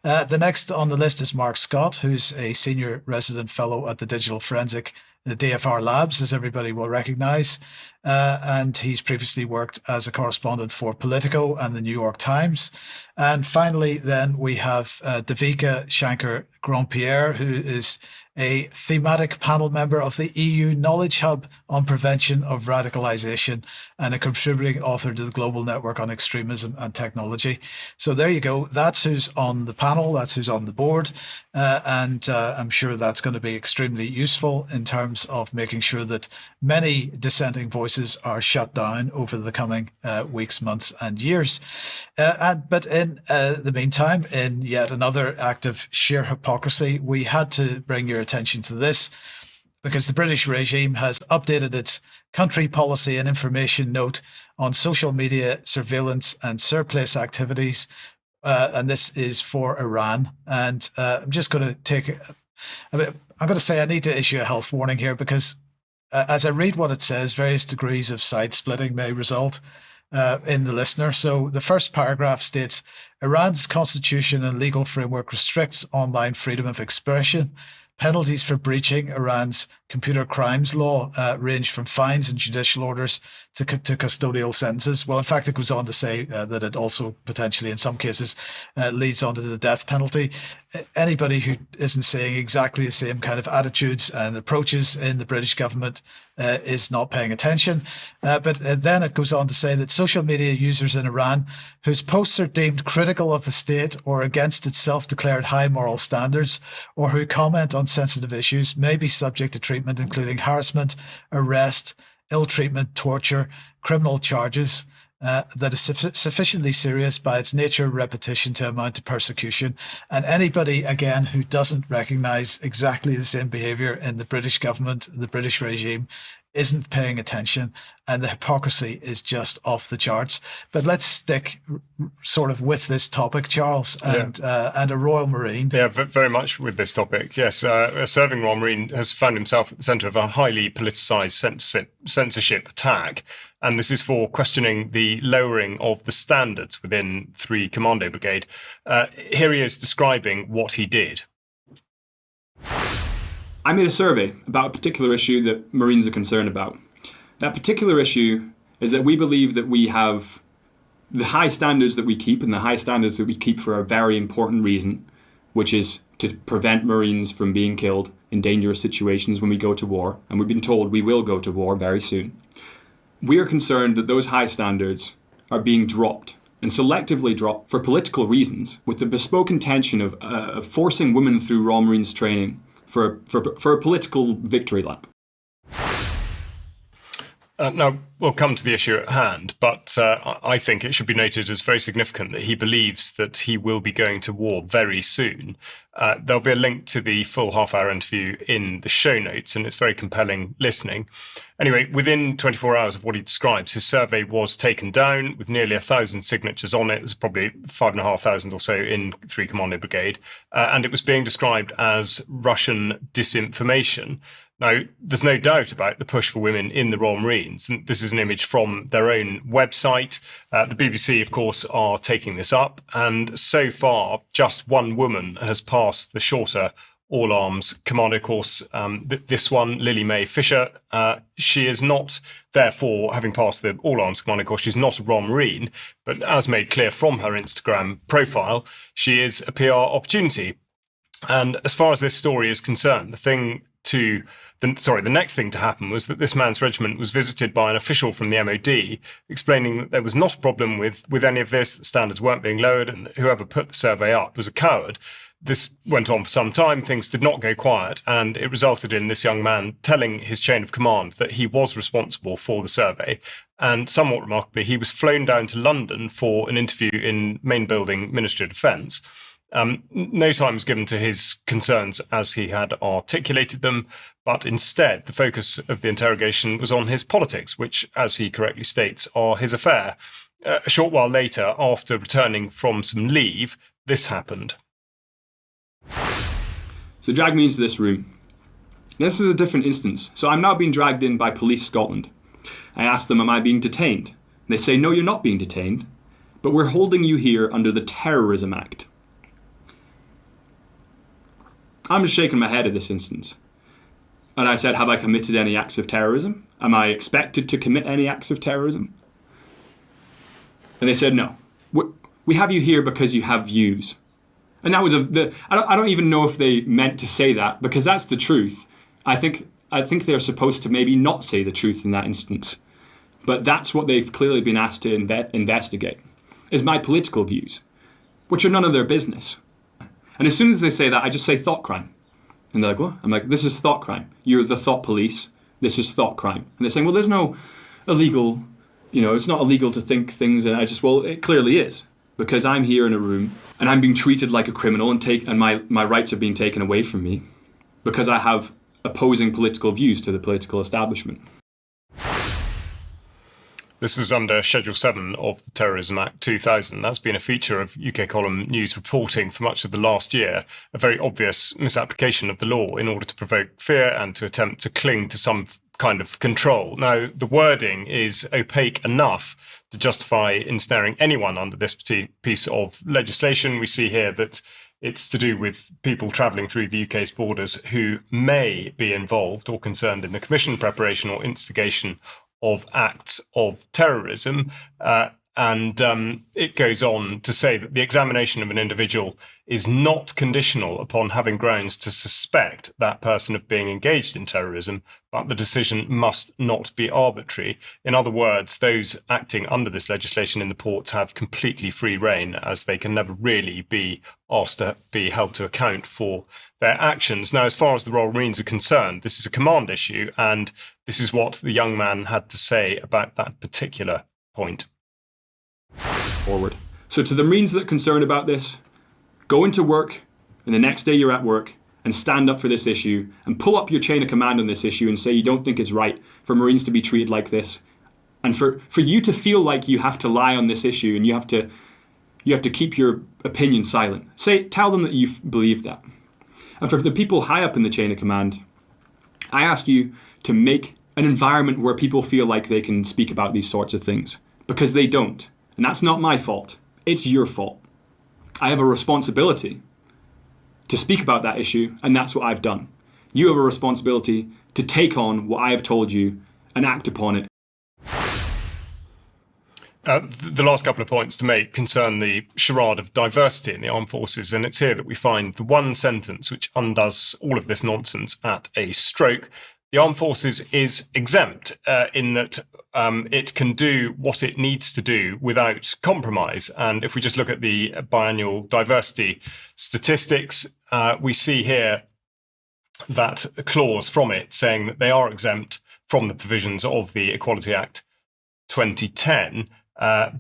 The next on the list is Mark Scott, who's a senior resident fellow at the Digital Forensic, the DFR Labs, as everybody will recognize. and he's previously worked as a correspondent for Politico and the New York Times. And finally, then we have Davika Shankar-Grandpierre, who is a thematic panel member of the EU Knowledge Hub on Prevention of Radicalization and a contributing author to the Global Network on Extremism and Technology. So there you go. That's who's on the panel. That's who's on the board. And I'm sure that's going to be extremely useful in terms of making sure that many dissenting voices are shut down over the coming weeks, months, and years. But in the meantime, in yet another act of sheer hypocrisy, we had to bring your attention to this because the British regime has updated its country policy and information note on social media surveillance and surplus activities. And this is for Iran. And I'm just going to take, I'm going to say I need to issue a health warning here because as I read what it says, various degrees of side splitting may result in the listener. So the first paragraph states, Iran's constitution and legal framework restricts online freedom of expression. Penalties for breaching Iran's computer crimes law range from fines and judicial orders to custodial sentences. Well, in fact, it goes on to say that it also potentially, in some cases, leads on to the death penalty. Anybody who isn't saying exactly the same kind of attitudes and approaches in the British government is not paying attention. But then it goes on to say that social media users in Iran whose posts are deemed critical of the state or against its self-declared high moral standards, or who comment on sensitive issues, may be subject to treatment including harassment, arrest, ill-treatment, torture, criminal charges that is sufficiently serious by its nature, repetition to amount to persecution. And anybody, again, who doesn't recognise exactly the same behaviour in the British government, the British regime, isn't paying attention, and the hypocrisy is just off the charts. But let's stick sort of with this topic, Charles, and a Royal Marine. Yeah, very much with this topic. Yes, a serving Royal Marine has found himself at the centre of a highly politicised censorship attack, and this is for questioning the lowering of the standards within 3 Commando Brigade. Here he is describing what he did. I made a survey about a particular issue that Marines are concerned about. That particular issue is that we believe that we have the high standards that we keep, and the high standards that we keep for a very important reason, which is to prevent Marines from being killed in dangerous situations when we go to war. And we've been told we will go to war very soon. We are concerned that those high standards are being dropped, and selectively dropped for political reasons, with the bespoke intention of forcing women through Royal Marines training for a political victory lap. Now, we'll come to the issue at hand, but I think it should be noted as very significant that he believes that he will be going to war very soon. There'll be a link to the full half-hour interview in the show notes, and it's very compelling listening. Anyway, within 24 hours of what he describes, his survey was taken down with nearly 1,000 signatures on it. There's probably 5,500 or so in 3 Commando Brigade, and it was being described as Russian disinformation. Now, there's no doubt about the push for women in the Royal Marines. And this is an image from their own website. The BBC, of course, are taking this up. And so far, just one woman has passed the shorter all-arms commando course. This one, Lily Mae Fisher, she is not, therefore, having passed the all-arms commando course, she's not a Royal Marine. But as made clear from her Instagram profile, she is a PR opportunity. And as far as this story is concerned, the next thing to happen was that this man's regiment was visited by an official from the MOD, explaining that there was not a problem with any of this, that standards weren't being lowered, and that whoever put the survey up was a coward. This went on for some time, things did not go quiet, and it resulted in this young man telling his chain of command that he was responsible for the survey. And somewhat remarkably, he was flown down to London for an interview in Main Building, Ministry of Defence. No time was given to his concerns as he had articulated them, but instead the focus of the interrogation was on his politics, which, as he correctly states, are his affair. A short while later, after returning from some leave, this happened. So drag me into this room. This is a different instance. So I'm now being dragged in by Police Scotland. I ask them, am I being detained? They say, no, you're not being detained, but we're holding you here under the Terrorism Act. I'm just shaking my head at this instance. And I said, have I committed any acts of terrorism? Am I expected to commit any acts of terrorism? And they said, no. We have you here because you have views. And that was I don't even know if they meant to say that, because that's the truth. I think they're supposed to maybe not say the truth in that instance. But that's what they've clearly been asked to investigate, is my political views, which are none of their business. And as soon as they say that, I just say thought crime. And they're like, what? I'm like, this is thought crime. You're the thought police. This is thought crime. And they're saying, well, there's no illegal, it's not illegal to think things. And I just, well, it clearly is. Because I'm here in a room and I'm being treated like a criminal and my rights are being taken away from me because I have opposing political views to the political establishment. This was under Schedule 7 of the Terrorism Act 2000. That's been a feature of UK column news reporting for much of the last year, a very obvious misapplication of the law in order to provoke fear and to attempt to cling to some kind of control. Now, the wording is opaque enough to justify ensnaring anyone under this piece of legislation. We see here that it's to do with people travelling through the UK's borders who may be involved or concerned in the commission, preparation or instigation of acts of terrorism. And it goes on to say that the examination of an individual is not conditional upon having grounds to suspect that person of being engaged in terrorism, but the decision must not be arbitrary. In other words, those acting under this legislation in the ports have completely free rein, as they can never really be asked to be held to account for their actions. Now, as far as the Royal Marines are concerned, this is a command issue, and this is what the young man had to say about that particular point. Forward. So to the Marines that are concerned about this, go into work, and the next day you're at work, and stand up for this issue, and pull up your chain of command on this issue and say you don't think it's right for Marines to be treated like this, and for you to feel like you have to lie on this issue and you have to keep your opinion silent. Tell them that you believe that. And for the people high up in the chain of command, I ask you to make an environment where people feel like they can speak about these sorts of things, because they don't. And that's not my fault. It's your fault. I have a responsibility to speak about that issue, and that's what I've done. You have a responsibility to take on what I have told you and act upon it. The last couple of points to make concern the charade of diversity in the armed forces, and it's here that we find the one sentence which undoes all of this nonsense at a stroke. The armed forces is exempt in that it can do what it needs to do without compromise. And if we just look at the biannual diversity statistics, we see here that clause from it saying that they are exempt from the provisions of the Equality Act 2010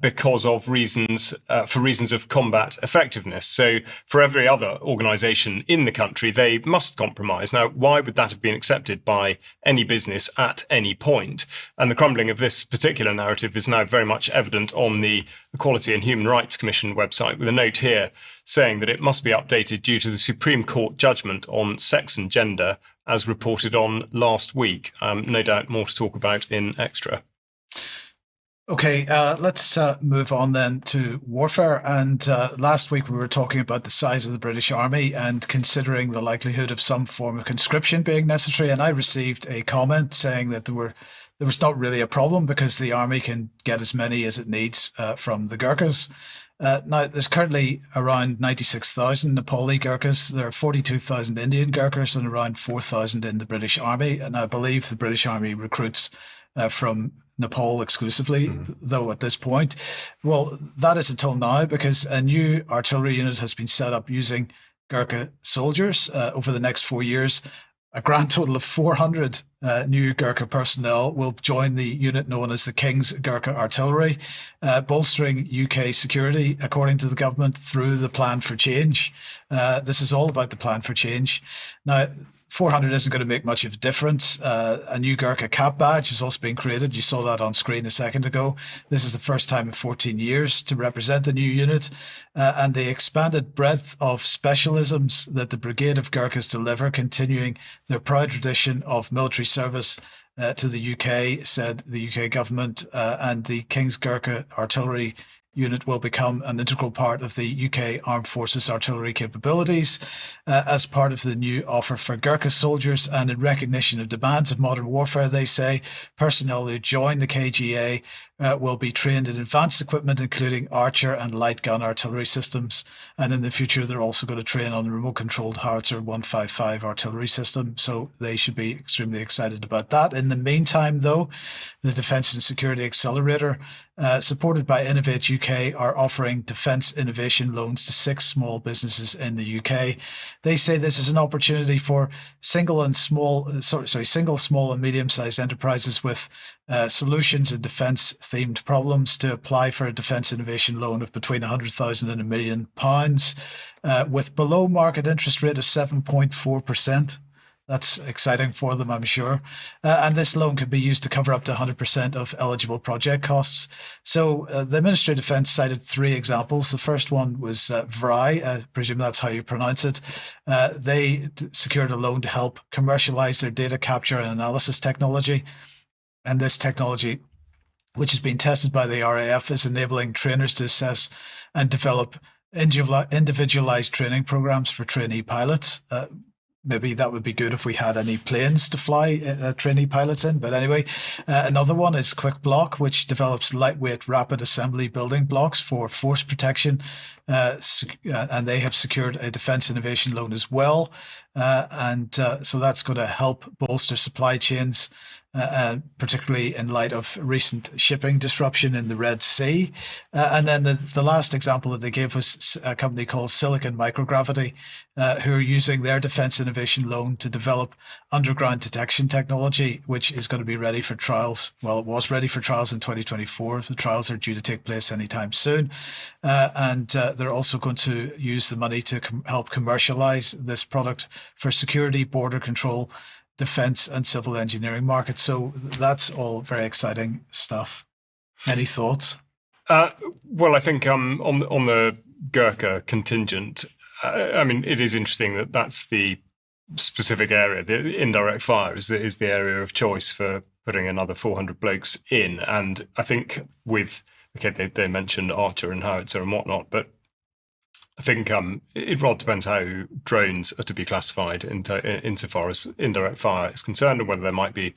because of reasons of combat effectiveness. So for every other organisation in the country, they must compromise. Now, why would that have been accepted by any business at any point? And the crumbling of this particular narrative is now very much evident on the Equality and Human Rights Commission website, with a note here saying that it must be updated due to the Supreme Court judgment on sex and gender, as reported on last week. No doubt more to talk about in Extra. Okay, let's move on then to warfare. And last week we were talking about the size of the British Army and considering the likelihood of some form of conscription being necessary. And I received a comment saying that there was not really a problem because the army can get as many as it needs from the Gurkhas. Now, there's currently around 96,000 Nepali Gurkhas. There are 42,000 Indian Gurkhas and around 4,000 in the British Army. And I believe the British Army recruits from Nepal exclusively, though at this point. Well, that is until now, because a new artillery unit has been set up using Gurkha soldiers over the next 4 years. A grand total of 400 new Gurkha personnel will join the unit known as the King's Gurkha Artillery, bolstering UK security, according to the government, through the Plan for Change. This is all about the Plan for Change. Now, 400 isn't going to make much of a difference. A new Gurkha cap badge is also being created. You saw that on screen a second ago. This is the first time in 14 years to represent the new unit. And the expanded breadth of specialisms that the Brigade of Gurkhas deliver, continuing their proud tradition of military service to the UK, said the UK government, and the King's Gurkha Artillery unit will become an integral part of the UK Armed Forces artillery capabilities as part of the new offer for Gurkha soldiers, and in recognition of demands of modern warfare, they say personnel who join the KGA will be trained in advanced equipment, including Archer and light gun artillery systems. And in the future, they're also going to train on the remote-controlled Howitzer 155 artillery system. So they should be extremely excited about that. In the meantime, though, the Defence and Security Accelerator, supported by Innovate UK, are offering defence innovation loans to 6 small businesses in the UK. They say this is an opportunity for single, small, and medium-sized enterprises with solutions in defence-themed problems to apply for a defence innovation loan of between 100,000 and £1 million, with below market interest rate of 7.4%. That's exciting for them, I'm sure. And this loan could be used to cover up to 100% of eligible project costs. So the Ministry of Defence cited 3 examples. The first one was VRI, I presume that's how you pronounce it. They secured a loan to help commercialise their data capture and analysis technology. And this technology, which has been tested by the RAF, is enabling trainers to assess and develop individualised training programs for trainee pilots. Maybe that would be good if we had any planes to fly trainee pilots in. But anyway, another one is Quick Block, which develops lightweight rapid assembly building blocks for force protection. And they have secured a defence innovation loan as well. So that's going to help bolster supply chains, particularly in light of recent shipping disruption in the Red Sea. And then the last example that they gave was a company called Silicon Microgravity, who are using their defence innovation loan to develop underground detection technology, which is going to be ready for trials. Well, it was ready for trials in 2024. The trials are due to take place anytime soon. And they're also going to use the money to help commercialise this product for security, border control, defence and civil engineering markets. So that's all very exciting stuff. Any thoughts? Well, I think on the Gurkha contingent, I mean, it is interesting that that's the specific area. The indirect fire is the area of choice for putting another 400 blokes in. And I think they mentioned Archer and Howitzer and whatnot, but I think it rather depends how drones are to be classified insofar as indirect fire is concerned, and whether there might be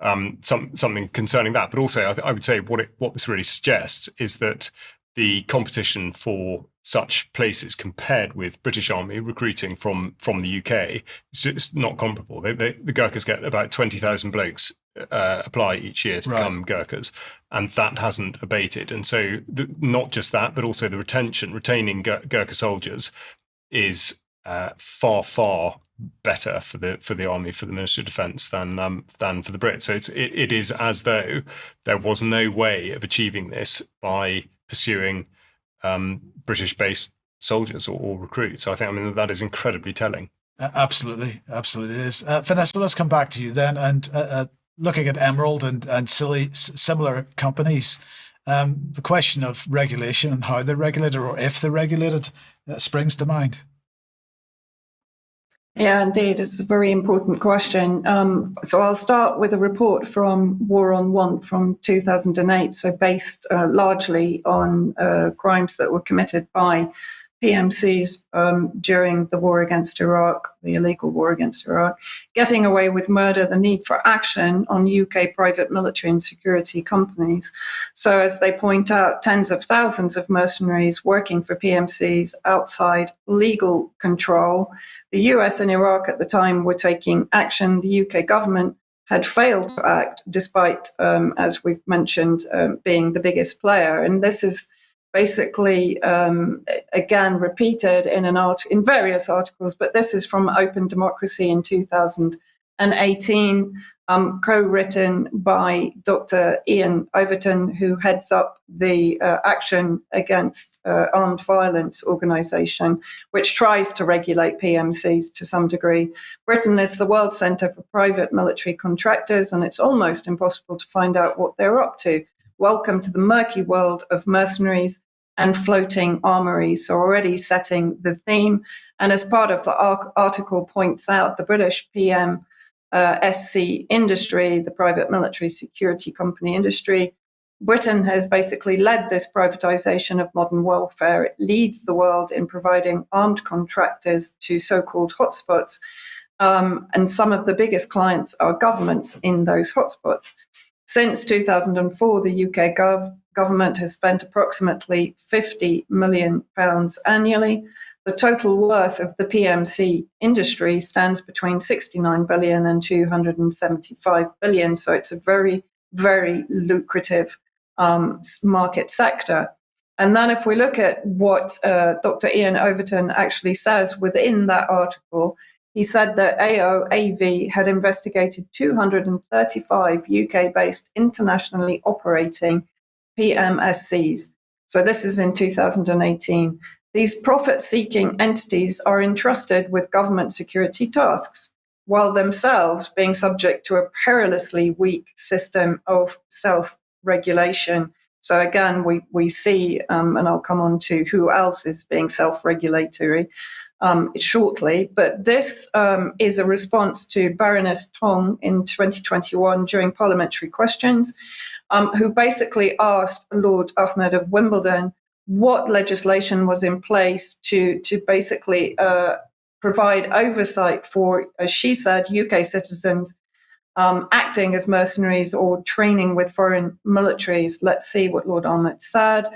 something concerning that. But also, I would say what this really suggests is that the competition for such places compared with British Army recruiting from the UK is just not comparable. The Gurkhas get about 20,000 blokes apply each year to become Gurkhas, and that hasn't abated. And so not just that, but also the retaining Gurkha soldiers is far, far better for the army, for the Ministry of Defence than for the Brits. So it is as though there was no way of achieving this by pursuing British-based soldiers or recruits. So I think that is incredibly telling. Absolutely it is. Vanessa, let's come back to you then, and looking at Emerald and similar companies, the question of regulation and how they're regulated, or if they're regulated, springs to mind. Yeah, indeed. It's a very important question. So I'll start with a report from War on Want from 2008, so based largely on crimes that were committed by PMCs during the war against Iraq, the illegal war against Iraq, getting away with murder, the need for action on UK private military and security companies. So as they point out, tens of thousands of mercenaries working for PMCs outside legal control. The US and Iraq at the time were taking action. The UK government had failed to act despite, as we've mentioned, being the biggest player. And this is basically, again, repeated in various articles, but this is from Open Democracy in 2018, co-written by Dr. Ian Overton, who heads up the Action Against Armed Violence organisation, which tries to regulate PMCs to some degree. Britain is the world centre for private military contractors, and it's almost impossible to find out what they're up to. Welcome to the murky world of mercenaries and floating armories, so already setting the theme. And as part of the article points out, the British PM SC industry, the private military security company industry, Britain has basically led this privatization of modern welfare. It leads the world in providing armed contractors to so-called hotspots. And some of the biggest clients are governments in those hotspots. Since 2004, the UK government has spent approximately £50 million annually. The total worth of the PMC industry stands between 69 billion and 275 billion. So it's a very, very lucrative market sector. And then if we look at what Dr. Ian Overton actually says within that article, he said that AOAV had investigated 235 UK-based internationally operating PMSCs. So this is in 2018. These profit-seeking entities are entrusted with government security tasks, while themselves being subject to a perilously weak system of self-regulation. So again, we see, and I'll come on to who else is being self-regulatory shortly, but this is a response to Baroness Tong in 2021 during parliamentary questions, who basically asked Lord Ahmed of Wimbledon what legislation was in place to basically provide oversight for, as she said, UK citizens acting as mercenaries or training with foreign militaries. Let's see what Lord Ahmed said.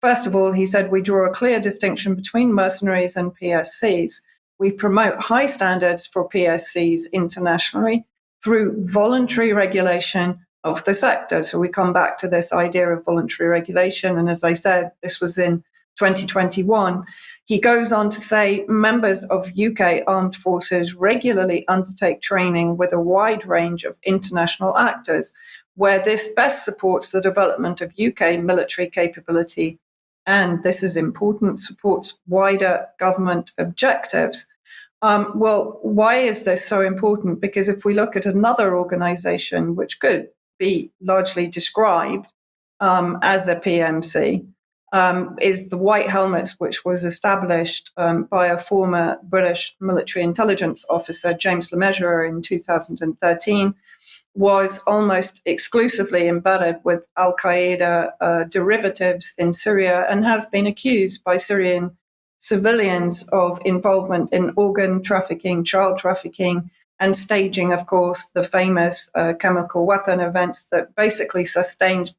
First of all, he said, we draw a clear distinction between mercenaries and PSCs. We promote high standards for PSCs internationally through voluntary regulation of the sector. So we come back to this idea of voluntary regulation. And as I said, this was in 2021. He goes on to say members of UK armed forces regularly undertake training with a wide range of international actors, where this best supports the development of UK military capability. And this is important, supports wider government objectives. Well, why is this so important? Because if we look at another organization, which could be largely described as a PMC, is the White Helmets, which was established by a former British military intelligence officer, James Le Mesurier, in 2013, was almost exclusively embedded with al-Qaeda derivatives in Syria and has been accused by Syrian civilians of involvement in organ trafficking, child trafficking, and staging, of course, the famous chemical weapon events that basically sustained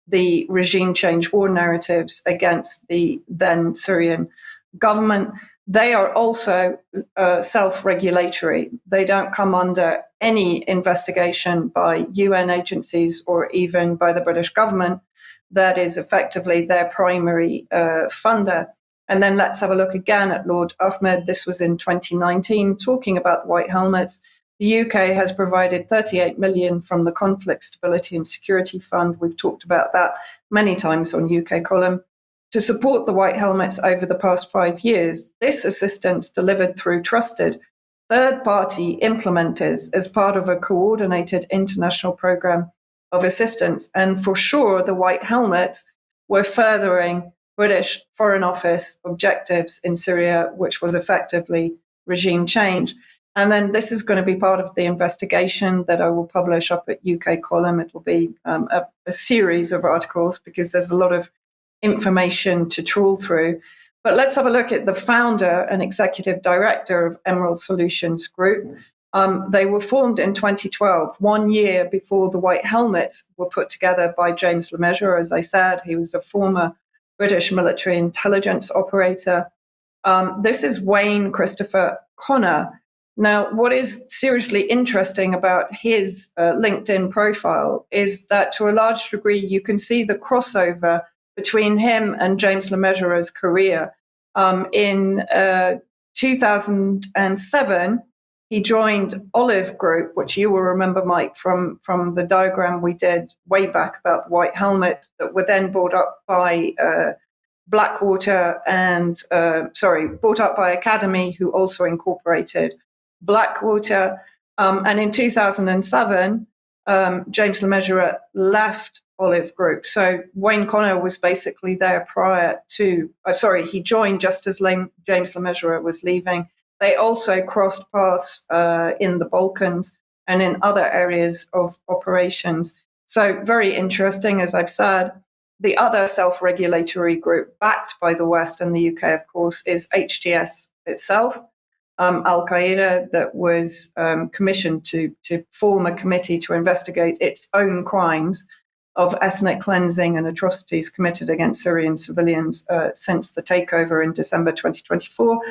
the regime change war narratives against the then Syrian government. They are also self-regulatory. They don't come under any investigation by UN agencies or even by the British government. That is effectively their primary funder. And then let's have a look again at Lord Ahmed. This was in 2019, talking about the White Helmets. The UK has provided 38 million from the Conflict Stability and Security Fund. We've talked about that many times on UK Column. To support the White Helmets over the past 5 years, this assistance delivered through trusted third-party implementers as part of a coordinated international program of assistance. And for sure, the White Helmets were furthering British Foreign Office objectives in Syria, which was effectively regime change. And then this is going to be part of the investigation that I will publish up at UK Column. It will be a series of articles because there's a lot of information to trawl through. But let's have a look at the founder and executive director of Emerald Solutions Group. They were formed in 2012, 1 year before the White Helmets were put together by James Le Mesurier. As I said, he was a former British military intelligence operator. This is Wayne Christopher Connor. Now, what is seriously interesting about his LinkedIn profile is that to a large degree, you can see the crossover between him and James Le Mesurier's career. In 2007, he joined Olive Group, which you will remember, Mike, from the diagram we did way back about the White Helmet, that were then bought up by Blackwater and, bought up by Academy, who also incorporated Blackwater. And in 2007, James Le Mesurier left Olive Group. So Wayne Connor was basically there prior to, he joined just as James Le Mesurier was leaving. They also crossed paths in the Balkans and in other areas of operations. So very interesting, as I've said. The other self-regulatory group backed by the West and the UK, of course, is HTS itself, Al-Qaeda, that was commissioned to form a committee to investigate its own crimes of ethnic cleansing and atrocities committed against Syrian civilians since the takeover in December 2024.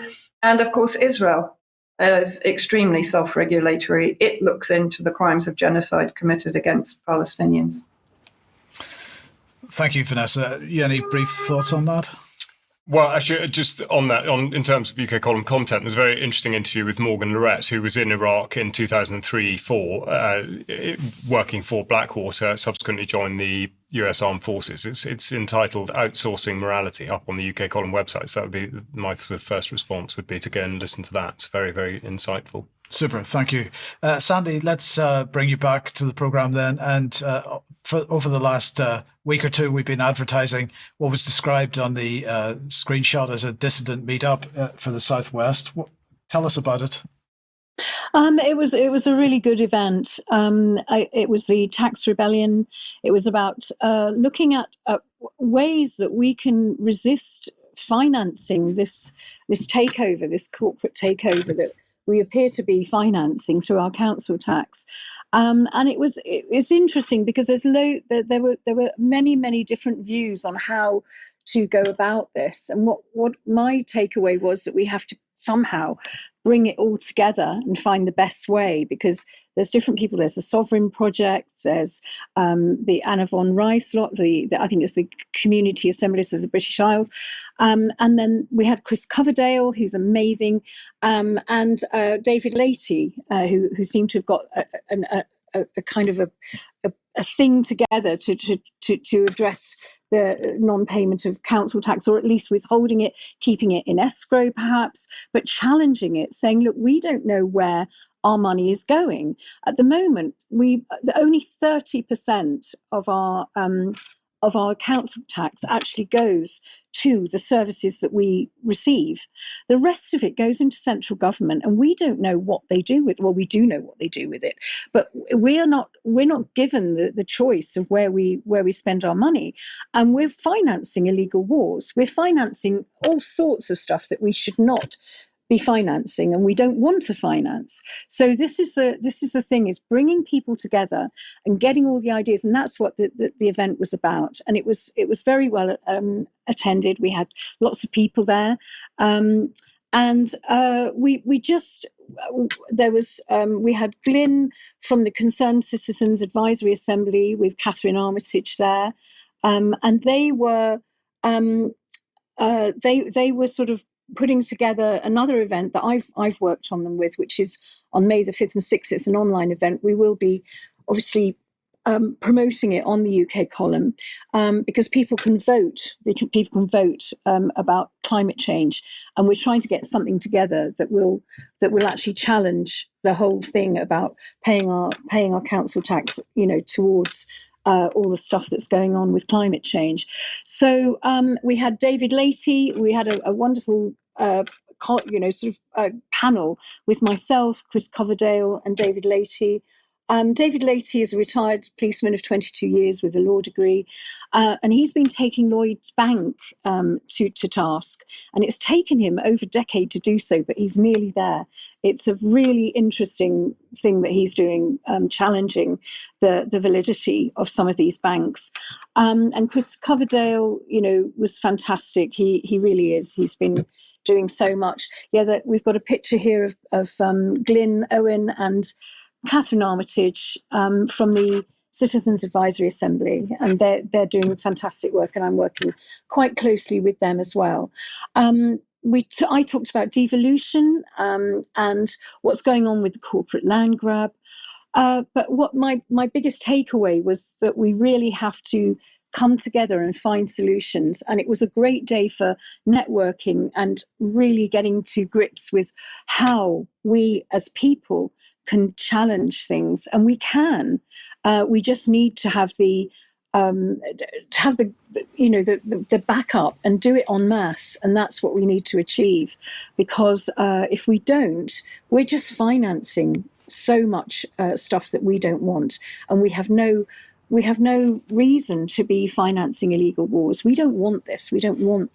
And of course, Israel is extremely self-regulatory. It looks into the crimes of genocide committed against Palestinians. Thank you, Vanessa. You any brief thoughts on that? Well, actually, just on that, in terms of UK column content, there's a very interesting interview with Morgan Lorette, who was in Iraq in 2003-4, working for Blackwater, subsequently joined the US Armed Forces. It's entitled Outsourcing Morality, up on the UK column website. So that would be my first response, would be to go and listen to that. It's very, very insightful. Super, thank you. Sandi, let's bring you back to the programme then. And over the last week or two, we've been advertising what was described on the screenshot as a dissident meetup for the Southwest. Tell us about it. It was a really good event. It was the tax rebellion. It was about looking at ways that we can resist financing this takeover, this corporate takeover that we appear to be financing through our council tax. And it's interesting because there were many different views on how to go about this. And what my takeaway was that we have to somehow bring it all together and find the best way, because there's different people. There's the Sovereign Project, there's the Anna von Rice lot, I think it's the Community Assemblies of the British Isles, and then we had Chris Coverdale, who's amazing, and David Leahy, who seemed to have got a kind of a thing together to address the non-payment of council tax, or at least withholding it, keeping it in escrow perhaps, but challenging it, saying, look, we don't know where our money is going. At the moment, only 30% of our council tax actually goes to the services that we receive. The rest of it goes into central government, and we don't know what they do with. Well, we do know what they do with it, but we're not given the choice of where we spend our money, and we're financing illegal wars. We're financing all sorts of stuff that we should not be financing, and we don't want to finance. So this is the thing, is bringing people together and getting all the ideas, and that's what the event was about. And it was very well attended. We had lots of people there, and we had Glyn from the Concerned Citizens Advisory Assembly with Catherine Armitage there, and they were sort of putting together another event that I've worked on them with, which is on May the 5th and 6th. It's an online event. We will be obviously promoting it on the UK column because people can vote. People can vote about climate change, and we're trying to get something together that will actually challenge the whole thing about paying our council tax, towards all the stuff that's going on with climate change. So we had David Leahy. We had a wonderful panel with myself, Chris Coverdale, and David Leahy. David Leahy is a retired policeman of 22 years with a law degree, and he's been taking Lloyds Bank to task, and it's taken him over a decade to do so, but he's nearly there. It's a really interesting thing that he's doing, challenging the validity of some of these banks. And Chris Coverdale, was fantastic. He really is. He's been doing so much. Yeah, we've got a picture here of Glyn Owen and Catherine Armitage from the Citizens Advisory Assembly, and they're doing fantastic work, and I'm working quite closely with them as well. I talked about devolution and what's going on with the corporate land grab, but what my biggest takeaway was that we really have to come together and find solutions. And it was a great day for networking and really getting to grips with how we as people can challenge things, and we can. We just need to have the backup and do it en masse, and that's what we need to achieve. Because if we don't, we're just financing so much stuff that we don't want, and we have no we have no reason to be financing illegal wars. We don't want this. We don't want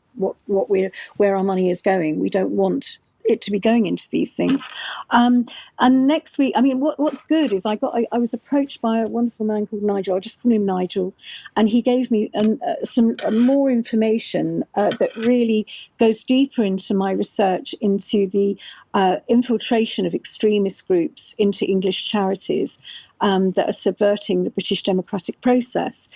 where our money is going. We don't want it to be going into these things. And next week, I mean, what's good is I was approached by a wonderful man called Nigel. I'll just call him Nigel, and he gave me some more information that really goes deeper into my research into the infiltration of extremist groups into English charities that are subverting the British democratic process,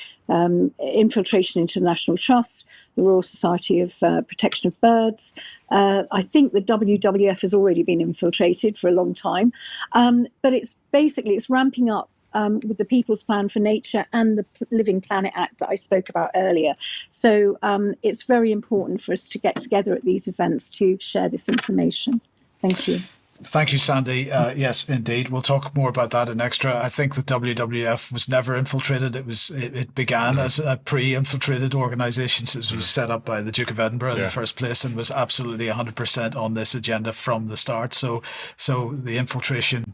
infiltration into the National Trust, the Royal Society of Protection of Birds. I think the WWF has already been infiltrated for a long time, but it's ramping up with the People's Plan for Nature and the Living Planet Act that I spoke about earlier. So it's very important for us to get together at these events to share this information. Thank you. Thank you, Sandy. Yes, indeed. We'll talk more about that in extra. I think the WWF was never infiltrated. It began as a pre-infiltrated organisation. It was set up by the Duke of Edinburgh in the first place and was absolutely 100% on this agenda from the start. So the infiltration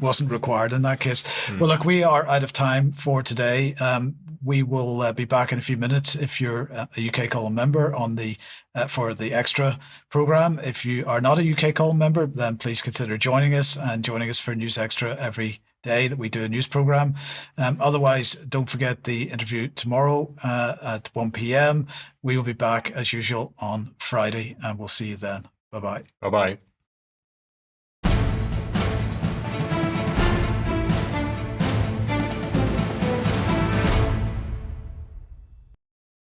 wasn't required in that case. Well, look, we are out of time for today. We will be back in a few minutes if you're a UK Column member on the for the extra program. If you are not a UK Column member, then please consider joining us for News Extra every day that we do a news program. Otherwise, don't forget the interview tomorrow at 1 p.m. We will be back as usual on Friday, and we'll see you then. Bye-bye. Bye-bye.